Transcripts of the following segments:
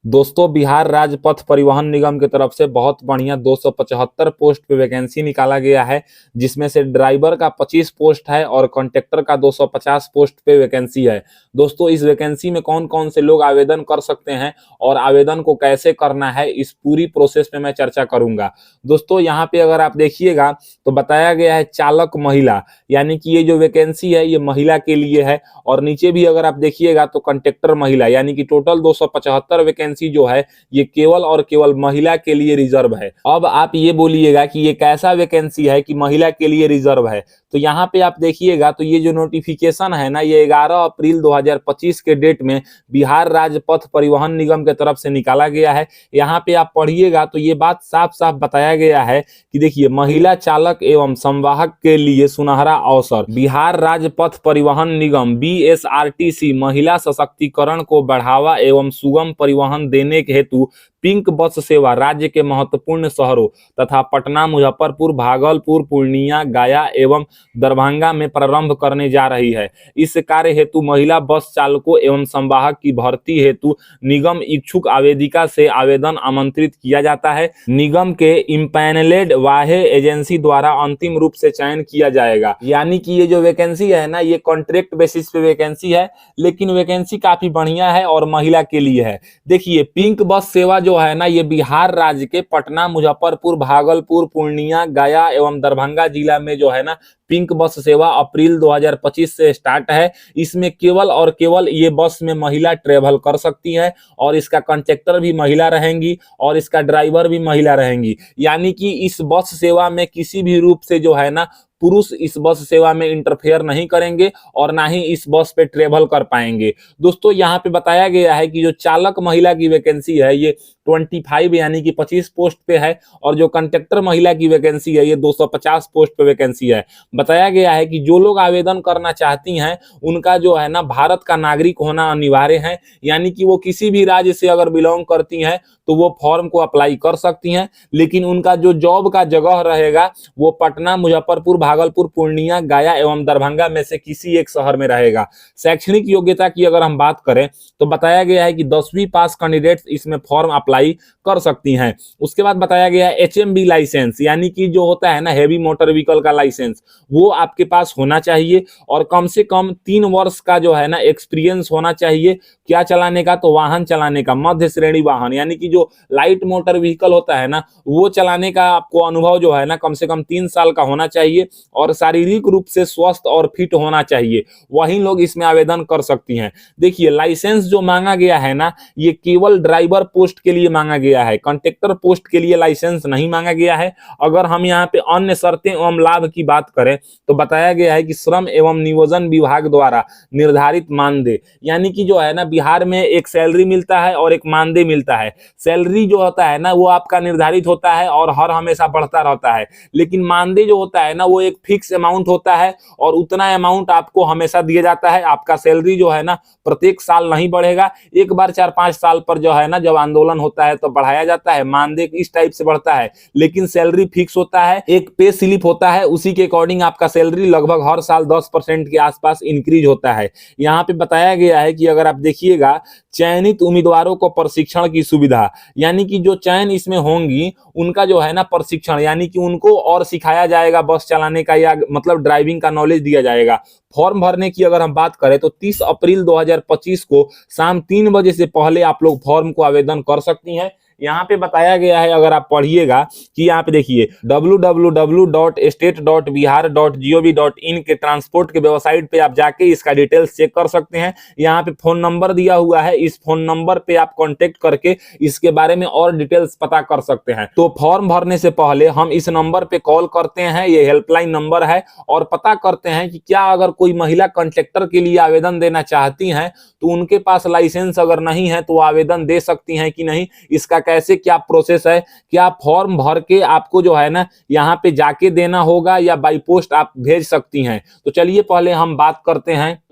दोस्तों बिहार राज्य पथ परिवहन निगम की तरफ से बहुत बढ़िया 275 पोस्ट पे वैकेंसी निकाला गया है, जिसमें से ड्राइवर का 25 पोस्ट है और कंडक्टर का 250 पोस्ट पे वैकेंसी है। दोस्तों इस वैकेंसी में कौन कौन से लोग आवेदन कर सकते हैं और आवेदन को कैसे करना है, इस पूरी प्रोसेस में मैं चर्चा करूंगा। दोस्तों यहाँ पे अगर आप देखिएगा तो बताया गया है चालक महिला, यानी कि ये जो वैकेंसी है ये महिला के लिए है। और नीचे भी अगर आप देखिएगा तो कंडक्टर महिला, यानी कि टोटल 275 वैकेंसी जो है ये केवल और केवल महिला के लिए रिजर्व है। अब आप ये बोलिएगा कि ये कैसा वैकेंसी है कि महिला के लिए रिजर्व है, तो यहाँ पे आप देखिएगा तो ये जो नोटिफिकेशन है ना, ये 11 अप्रैल 2025 के डेट में बिहार राज्य पथ परिवहन निगम के तरफ से निकाला गया है। यहाँ पे आप पढ़िएगा तो ये बात साफ साफ बताया गया है कि देखिए, महिला चालक एवं संवाहक के लिए सुनहरा अवसर। बिहार राज्य पथ परिवहन निगम BSRTC महिला सशक्तिकरण को बढ़ावा एवं सुगम परिवहन देने के हेतु पिंक बस सेवा राज्य के महत्वपूर्ण शहरों तथा पटना, मुजफ्फरपुर, भागलपुर, पूर्णिया, गया एवं दरभंगा में प्रारंभ करने जा रही है। इस कार्य हेतु महिला बस चालकों एवं संवाहक की भर्ती हेतु निगम इच्छुक आवेदिका से आवेदन आमंत्रित किया जाता है। निगम के इम्पैनलेड वाह्य एजेंसी द्वारा अंतिम रूप से चयन किया जाएगा। यानी कि ये जो वैकेंसी है ना, ये कॉन्ट्रैक्ट बेसिस पे वैकेंसी है, लेकिन वैकेंसी काफी बढ़िया है और महिला के लिए है। देखिए, पिंक बस सेवा जो है ना, ये बिहार राज्य के पटना, मुजफ्फरपुर, भागलपुर, पूर्णिया, गया एवं दरभंगा जिला में जो है ना, पिंक बस सेवा अप्रैल 2025 से स्टार्ट है। इसमें केवल और केवल ये बस में महिला ट्रेवल कर सकती है और इसका कंडक्टर भी महिला रहेंगी और इसका ड्राइवर भी महिला रहेंगी। यानी कि इस बस सेवा में किसी भी रूप से जो है ना, पुरुष इस बस सेवा में इंटरफेयर नहीं करेंगे और ना ही इस बस पे ट्रेवल कर पाएंगे। दोस्तों यहाँ पे बताया गया है कि जो चालक महिला की वैकेंसी है ये 25 यानी कि 25 पोस्ट पे है और जो कंडक्टर महिला की वैकेंसी है ये 250 पोस्ट पे वैकेंसी है। बताया गया है कि जो लोग आवेदन करना चाहती हैं उनका जो है ना, भारत का नागरिक होना अनिवार्य है। यानी कि वो किसी भी राज्य से अगर बिलोंग करती हैं तो वो फॉर्म को अप्लाई कर सकती हैं, लेकिन उनका जो जॉब का जगह रहेगा वो पटना, मुजफ्फरपुर, भागलपुर, पूर्णिया, गया एवं दरभंगा में से किसी एक शहर में रहेगा। शैक्षणिक योग्यता की अगर हम बात करें तो बताया गया है कि 10वीं पास कैंडिडेट्स इसमें फॉर्म अप्लाई कर सकती हैं। उसके बाद बताया गया है HMV लाइसेंस, यानी कि जो होता है ना, हैवी मोटर व्हीकल का लाइसेंस, वो आपके पास होना चाहिए और कम से कम 3 वर्ष का जो है ना एक्सपीरियंस होना चाहिए। क्या चलाने का? तो वाहन चलाने का, मध्य श्रेणी वाहन, यानी कि जो लाइट मोटर व्हीकल होता है ना, वो चलाने का आपको अनुभव जो है ना कम से कम 3 साल का होना चाहिए और शारीरिक रूप से स्वस्थ और फिट होना चाहिए, वही लोग इसमें आवेदन कर सकती हैं। देखिए, लाइसेंस जो मांगा गया है ना, ये केवल ड्राइवर पोस्ट के लिए मांगा गया है, कंडक्टर पोस्ट के लिए लाइसेंस नहीं मांगा गया है। अगर हम यहाँ पे अन्य शर्तें एवं लाभ की बात करें तो बताया गया है कि श्रम एवं नियोजन विभाग द्वारा निर्धारित मानदेय, यानी कि जो है ना, बिहार में एक सैलरी मिलता है और एक मानदेय मिलता है। सैलरी जो होता है ना वो आपका निर्धारित होता है और हर हमेशा बढ़ता रहता है, लेकिन मानदेय जो होता है ना वो एक फिक्स अमाउंट होता है और उतना अमाउंट आपको हमेशा दिया जाता है। आपका सैलरी जो है ना प्रत्येक साल नहीं बढ़ेगा, एक बार 4-5 साल पर जो है ना, जब आंदोलन होता है तो बढ़ाया जाता है, मानदेय इस टाइप से बढ़ता है, लेकिन सैलरी फिक्स होता है। एक पे स्लिप होता है, उसी के अकॉर्डिंग आपका सैलरी लगभग हर साल 10% के आसपास इंक्रीज होता है। यहाँ पे बताया गया है कि अगर आप देखिएगा, चयनित उम्मीदवारों को प्रशिक्षण की सुविधा, यानी कि जो चयन इसमें होंगी उनका जो है ना प्रशिक्षण, यानी कि उनको और सिखाया जाएगा बस चलाने का, या मतलब ड्राइविंग का नॉलेज दिया जाएगा। फॉर्म भरने की अगर हम बात करें तो 30 अप्रैल 2025 को शाम 3 बजे से पहले आप लोग फॉर्म को आवेदन कर सकती हैं। यहाँ पे बताया गया है, अगर आप पढ़िएगा कि यहाँ पे देखिए www.state.bihar.gov.in के ट्रांसपोर्ट के वेबसाइट पे आप जाके इसका डिटेल्स चेक कर सकते हैं। यहाँ पे फोन नंबर दिया हुआ है, इस फोन नंबर पे आप कांटेक्ट करके इसके बारे में और डिटेल्स पता कर सकते हैं। तो फॉर्म भरने से पहले हम इस नंबर पे कॉल करते हैं, ये हेल्पलाइन नंबर है, और पता करते हैं कि क्या अगर कोई महिला कंडक्टर के लिए आवेदन देना चाहती हैं तो उनके पास लाइसेंस अगर नहीं है तो आवेदन दे सकती हैं कि नहीं, इसका कैसे क्या प्रोसेस है, क्या फॉर्म भर के आपको जो है ना यहाँ पे जाके देना होगा या बाई पोस्ट आप भेज सकती हैं। तो चलिए पहले हम बात करते हैं।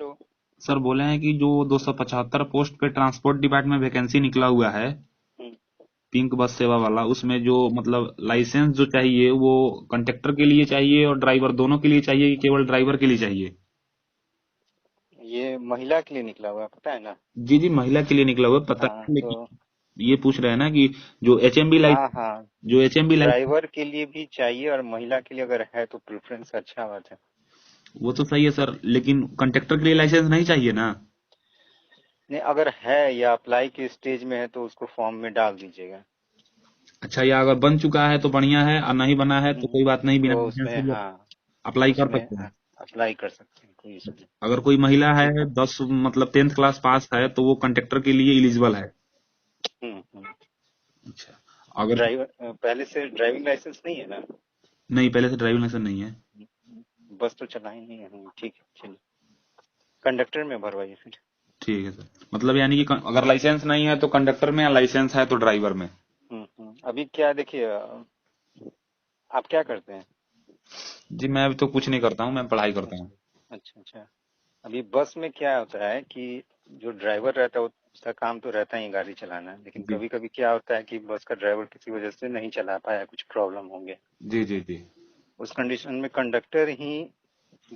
सर बोले हैं कि जो 275 पोस्ट पे ट्रांसपोर्ट डिपार्टमेंट में वैकेंसी निकला हुआ है पिंक बस सेवा वाला, उसमें जो मतलब लाइसेंस जो चाहिए वो कंडक्टर के लिए चाहिए और ड्राइवर दोनों के लिए चाहिए कि केवल ड्राइवर के लिए चाहिए? ये महिला के लिए निकला हुआ है, पता है ना। जी जी, महिला के लिए निकला हुआ है, पता हाँ है, तो लेकिन ये पूछ रहे हैं ना कि जो एचएमबी हाँ लाइसेंस, हाँ, जो एचएमबी लाइसेंस, ड्राइवर के लिए भी चाहिए और महिला के लिए अगर है तो प्रेफरेंस अच्छा बात है। वो तो सही है सर, लेकिन कंडक्टर के लिए लाइसेंस नहीं चाहिए ना? नहीं, अगर है या अप्लाई के स्टेज में है तो उसको फॉर्म में डाल दीजिएगा। अच्छा, या अगर बन चुका है तो बढ़िया है, और नहीं बना है तो हम्म, कोई बात नहीं, बिना तो लाइसेंस उसमें के भी हाँ, अप्लाई कर उसमें सकते हैं। अप्लाई कर सकते हैं, कोई इशू नहीं। अगर कोई महिला है ठीक है। 10 मतलब 10th क्लास पास है तो वो कंडक्टर के लिए एलिजिबल है। हम्म। अच्छा, अगर ड्राइवर पहले से ड्राइविंग लाइसेंस नहीं है ना? नहीं, पहले से ड्राइविंग लाइसेंस नहीं है। बस तो चलाई नहीं है। ठीक है, चलिए कंडक्टर में भरवाइए फिर। ठीक है सर, मतलब यानी कि अगर लाइसेंस नहीं है तो कंडक्टर में, या लाइसेंस है तो ड्राइवर में। अभी क्या देखिए, आप क्या करते हैं? जी मैं अभी तो कुछ नहीं करता हूँ, मैं पढ़ाई करता अच्छा हूँ। अच्छा अच्छा। अभी बस में क्या होता है कि जो ड्राइवर रहता है उसका काम तो रहता ही है गाड़ी चलाना, लेकिन जी कभी कभी क्या होता है कि बस का ड्राइवर किसी वजह से नहीं चला पाया, कुछ प्रॉब्लम हो गया। जी जी जी। उस कंडीशन में कंडक्टर ही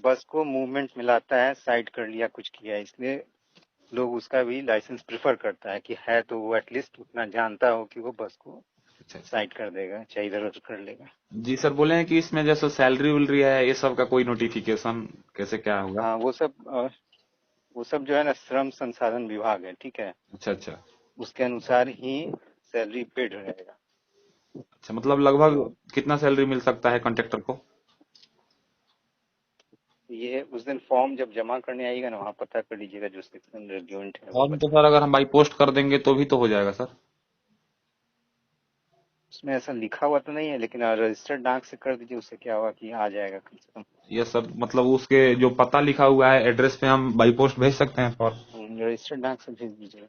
बस को मूवमेंट में लाता है, साइड कर लिया, कुछ किया, इसलिए लोग उसका भी लाइसेंस प्रेफर करता है कि है तो वो एटलीस्ट उतना जानता हो कि वो बस को अच्छा अच्छा। साइड कर देगा, चाहे इधर उधर कर लेगा। जी सर, बोले हैं कि इसमें जैसे सैलरी उलरी है ये सब का कोई नोटिफिकेशन कैसे क्या होगा? हाँ, वो सब जो है ना, श्रम संसाधन विभाग है, ठीक है, अच्छा अच्छा। उसके अनुसार ही सैलरी पेड रहेगा। अच्छा, मतलब लगभग तो कितना सैलरी मिल सकता है कंडक्टर को? ये उस दिन फॉर्म जब जमा करने आएगा ना, वहाँ पता कर लीजिएगा, जो सेक्शन रेगुलेंट है वो फॉर्म तो बता सर अगर देगा। हम बाई पोस्ट कर देंगे तो भी तो हो जाएगा सर? उसमें ऐसा लिखा हुआ तो नहीं है, लेकिन रजिस्टर्ड डाक से कर दीजिए, उससे क्या होगा कि आ जाएगा कम से ये सर मतलब उसके जो पता लिखा हुआ है एड्रेस पे हम बाई पोस्ट भेज सकते हैं फॉर्म? कम। रजिस्टर्ड डाक से भेज दीजिएगा।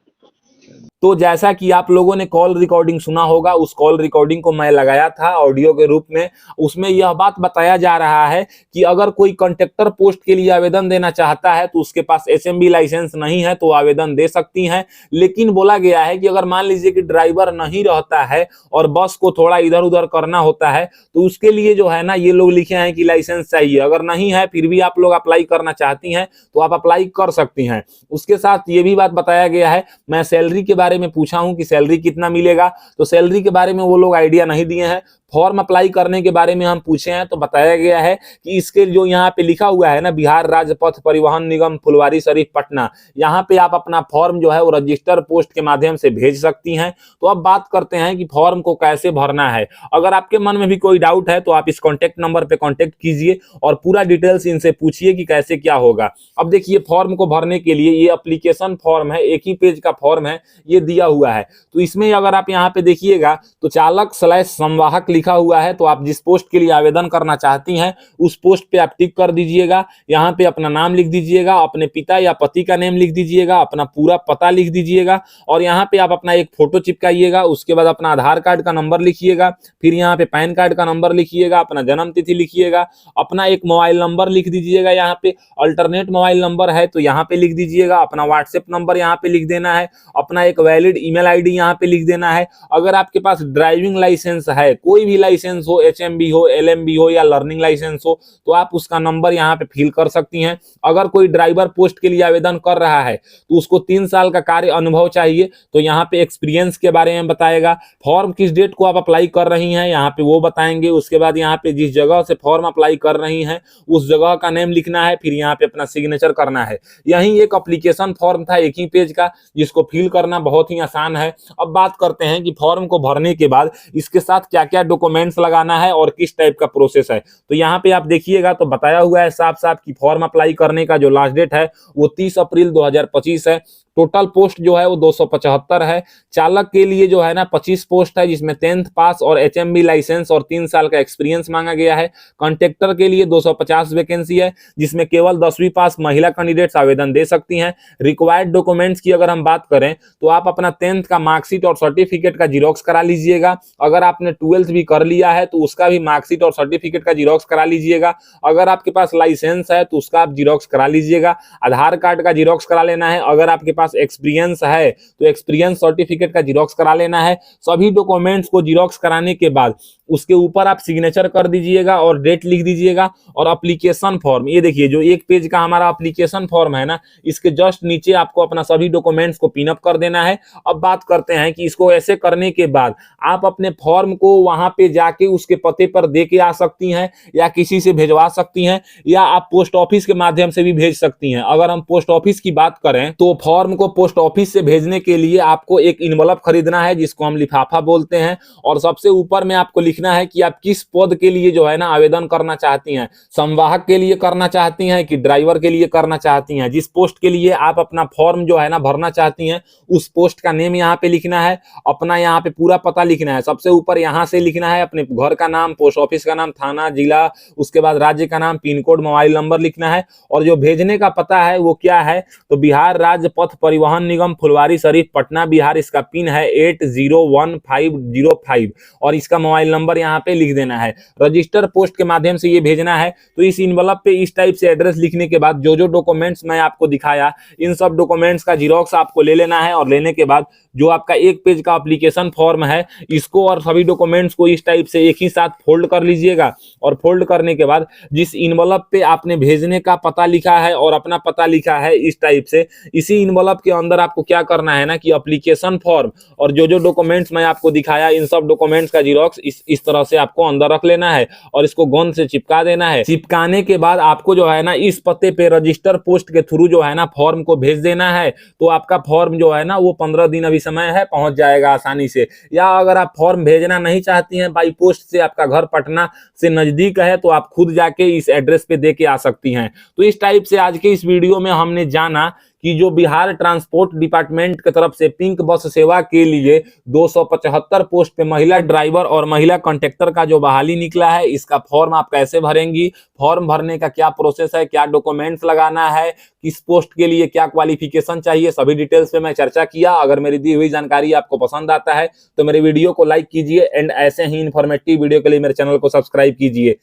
तो जैसा कि आप लोगों ने कॉल रिकॉर्डिंग सुना होगा, उस कॉल रिकॉर्डिंग को मैं लगाया था ऑडियो के रूप में। उसमें यह बात बताया जा रहा है कि अगर कोई कंडक्टर पोस्ट के लिए आवेदन देना चाहता है तो उसके पास एचएमबी लाइसेंस नहीं है तो आवेदन दे सकती हैं। लेकिन बोला गया है कि अगर मान लीजिए कि ड्राइवर नहीं रहता है और बस को थोड़ा इधर उधर करना होता है तो उसके लिए जो है ना, ये लोग लिखे हैं कि लाइसेंस चाहिए। अगर नहीं है फिर भी आप लोग अप्लाई करना चाहती हैं तो आप अप्लाई कर सकती हैं। उसके साथ ये भी बात बताया गया है, मैं सैलरी के बारे में पूछा हूं कि सैलरी कितना मिलेगा, तो सैलरी के बारे में वो लोग आइडिया नहीं दिए हैं। फॉर्म अप्लाई करने के बारे में हम पूछे हैं तो बताया गया है कि इसके जो यहाँ पे लिखा हुआ है ना, बिहार राज्य पथ परिवहन निगम फुलवारी शरीफ पटना, यहाँ पे आप अपना फॉर्म जो है वो रजिस्टर पोस्ट के माध्यम से भेज सकती हैं। तो अब बात करते हैं कि फॉर्म को कैसे भरना है। अगर आपके मन में भी कोई डाउट है तो आप इस कॉन्टेक्ट नंबर पे कॉन्टेक्ट कीजिए और पूरा डिटेल्स इनसे पूछिए कि कैसे क्या होगा। अब देखिए, फॉर्म को भरने के लिए ये एप्लीकेशन फॉर्म है, एक ही पेज का फॉर्म है, ये दिया हुआ है। तो इसमें अगर आप यहाँ पे देखिएगा तो चालक / संवाहक लिखा हुआ है। तो आप जिस पोस्ट के लिए आवेदन करना चाहती हैं उस पोस्ट पे आप टिक कर दीजिएगा। यहाँ पे अपना नाम लिख दीजिएगा, अपने पिता या पति का नेम लिख दीजिएगा, अपना पूरा पता लिख दीजिएगा और यहाँ पे आप अपना एक फोटो चिपकाइएगा। उसके बाद अपना आधार कार्ड का नंबर लिखिएगा, फिर यहाँ पे पैन कार्ड का नंबर लिखिएगा, अपना जन्म तिथि लिखिएगा, अपना एक मोबाइल नंबर लिख दीजिएगा। यहाँ पे अल्टरनेट मोबाइल नंबर है तो यहाँ पे लिख दीजिएगा, अपना व्हाट्सएप नंबर यहाँ पे लिख देना है, अपना एक वैलिड ईमेल आईडी यहाँ पे लिख देना है। अगर आपके पास ड्राइविंग लाइसेंस है, कोई भी लाइसेंस हो, एचएमबी हो, एलएमबी हो या लर्निंग लाइसेंस हो, तो आप उसका नंबर यहाँ पे फिल कर सकती हैं। अगर कोई ड्राइवर पोस्ट के लिए आवेदन कर रहा है तो उसको 3 साल का कार्य अनुभव चाहिए, तो यहाँ पे एक्सपीरियंस के बारे में बताएगा। फॉर्म किस डेट को आप अप्लाई कर रही हैं यहाँ पे वो बताएंगे। उसके बाद यहाँ पे जिस जगह से फॉर्म अप्लाई कर रही हैं उस जगह का नेम लिखना है, फिर यहाँ पे अपना सिग्नेचर करना है। यही एक एप्लीकेशन फॉर्म था, एक ही पेज का, जिसको फिल करना बहुत ही आसान है। अब बात करते हैं कि फॉर्म को भरने के बाद इसके साथ क्या क्या डॉक्यूमेंट्स लगाना है और किस टाइप का प्रोसेस है। तो यहाँ पे आप देखिएगा तो बताया हुआ है साफ साफ कि फॉर्म अप्लाई करने का जो लास्ट डेट है वो 30 अप्रैल 2025 है। टोटल पोस्ट जो है वो 275 है। चालक के लिए जो है ना 25 पोस्ट है, जिसमें 10th पास और एचएमबी लाइसेंस और 3 साल का एक्सपीरियंस मांगा गया है। कंडक्टर के लिए 250 वैकेंसी है, जिसमें केवल 10वीं पास महिला कैंडिडेट्स आवेदन दे सकती हैं। रिक्वायर्ड डॉक्यूमेंट्स की अगर हम बात करें तो आप अपना 10th का मार्कशीट और सर्टिफिकेट का जीरोक्स करा लीजिएगा। अगर आपने 12th भी कर लिया है तो उसका भी मार्कशीट और सर्टिफिकेट का जीरोक्स करा लीजिएगा। अगर आपके पास लाइसेंस है तो उसका आप जीरोक्स करा लीजिएगा। आधार कार्ड का जीरोक्स करा लेना है। अगर आपके पास एक्सपीरियंस है तो एक्सपीरियंस सर्टिफिकेट का जीरोक्स करा लेना है। सभी डॉक्यूमेंट्स को जीरोक्स कराने के बाद उसके ऊपर आप सिग्नेचर कर दीजिएगा और डेट लिख दीजिएगा। और एप्लीकेशन फॉर्म, ये देखिए जो एक पेज का हमारा एप्लीकेशन फॉर्म है ना, इसके जस्ट नीचे आपको अपना सभी डॉक्यूमेंट्स को पिन अप कर देना है। अब बात करते हैं कि इसको ऐसे करने के बाद आप अपने फॉर्म को वहां पे जाके उसके पते पर दे के आ सकती हैं, या किसी से भेजवा सकती हैं, या आप पोस्ट ऑफिस के माध्यम से भी भेज सकती हैं। अगर हम पोस्ट ऑफिस की बात करें तो फॉर्म को पोस्ट ऑफिस से भेजने के लिए आपको एक इनवलप खरीदना है, जिसको हम लिफाफा बोलते हैं, और सबसे ऊपर में आपको लिखना है कि आप किस पद के लिए जो है ना आवेदन करना चाहती हैं। संवाहक के लिए करना चाहती हैं कि ड्राइवर के लिए करना चाहती हैं। जिस पोस्ट के लिए आप अपना फॉर्म जो है ना भरना चाहती हैं, उस पोस्ट का नेम यहाँ पे लिखना है, अपना यहाँ पे पूरा पता लिखना है। सबसे ऊपर यहाँ से लिखना है अपने घर का नाम, पोस्ट ऑफिस का नाम, थाना, जिला, उसके बाद राज्य का नाम, पिन कोड, मोबाइल नंबर लिखना है। और जो भेजने का पता है वो क्या है, तो बिहार राज्य पथ परिवहन निगम, फुलवारीशरीफ, पटना, बिहार। इसका पिन है 801505 और इसका मोबाइल नंबर यहाँ पे लिख देना है। रजिस्टर पोस्ट के माध्यम से ये भेजना है। तो इस इनवलप पे इस टाइप से एड्रेस लिखने के बाद जो जो डॉक्यूमेंट्स मैं आपको दिखाया, इन सब डॉक्यूमेंट्स का जीरोक्स आपको ले लेना है। और लेने के बाद जो आपका एक पेज का एप्लीकेशन फॉर्म है, इसको और सभी डॉक्यूमेंट्स को इस टाइप से एक ही साथ फोल्ड कर लीजिएगा। और फोल्ड करने के बाद जिस इनवलप पे आपने भेजने का पता लिखा है और अपना पता लिखा है इस टाइप से, इसी इनवलप के अंदर आपको क्या करना है ना कि एप्लीकेशन फॉर्म और जो जो डॉक्यूमेंट्स मैं आपको दिखाया, इन सब डॉक्यूमेंट्स का जीरोक्स इस तरह से आपको अंदर रख लेना है और इसको गोंद से चिपका देना है। चिपकाने के बाद आपको जो है ना इस पते पे रजिस्टर पोस्ट के थ्रू जो है ना फॉर्म को भेज देना है। तो आपका फॉर्म जो है ना वो 15 दिन अभी समय है, पहुंच जाएगा आसानी से। या अगर आप फॉर्म भेजना नहीं चाहती हैं बाई पोस्ट से, आपका घर पटना से नजदीक है, तो आप खुद जाके इस एड्रेस पे दे के आ सकती हैं। तो इस टाइप से आज के इस वीडियो में हमने जाना कि जो बिहार ट्रांसपोर्ट डिपार्टमेंट की तरफ से पिंक बस सेवा के लिए 275 पोस्ट पे महिला ड्राइवर और महिला कंडक्टर का जो बहाली निकला है, इसका फॉर्म आप कैसे भरेंगी, फॉर्म भरने का क्या प्रोसेस है, क्या डॉक्यूमेंट्स लगाना है, किस पोस्ट के लिए क्या क्वालिफिकेशन चाहिए, सभी डिटेल्स पे मैं चर्चा किया। अगर मेरी दी हुई जानकारी आपको पसंद आता है तो मेरे वीडियो को लाइक कीजिए एंड ऐसे ही इंफॉर्मेटिव वीडियो के लिए मेरे चैनल को सब्सक्राइब कीजिए।